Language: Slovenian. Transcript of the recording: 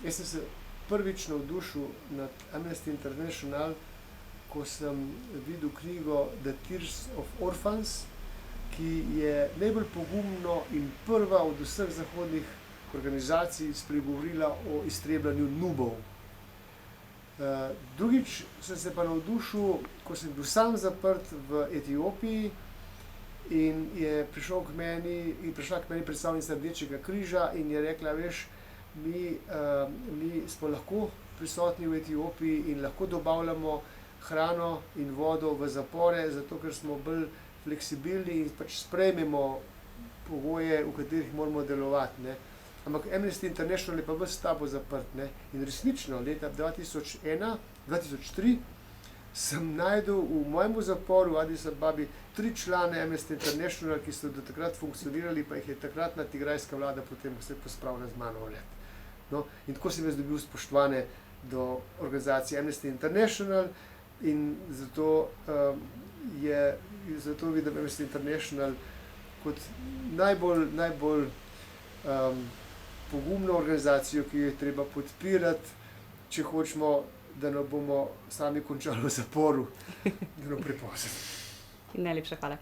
Jaz sem se prvič navdušil nad Amnesty International, ko sem videl knjigo The Tears of Orphans, ki je najbolj pogumno in prva od vseh zahodnih organizacij spregovorila o iztrebljanju nubov. Drugič sem se pa navdušil, ko sem bil sam zaprt v Etiopiji in je prišla k meni predstavnica Rdečega križa in je rekla, veš, mi smo lahko prisotni v Etiopiji in lahko dobavljamo hrano in vodo v zapore, zato ker smo bolj fleksibilni in pač sprejmemo pogoje, v katerih moramo delovati, ne. Ampak Amnesty International je pa ves s tabo zaprt, ne. In resnično, leta 2003 sem našel v mojem zaporu v Addis Ababi 3 člane Amnesty International, ki so do takrat funkcionirali, pa jih je takratna tigrajska vlada potem se pospravila z mano v let. No, in tako sem jaz dobil spoštovanje do organizacije Amnesty International in zato vidim Amnesty International kot najbolj pogumno organizacijo, ki jo je treba podpirati, če hočemo, da ne bomo sami končali v zaporu, da ne bo prepozno. Najlepša hvala.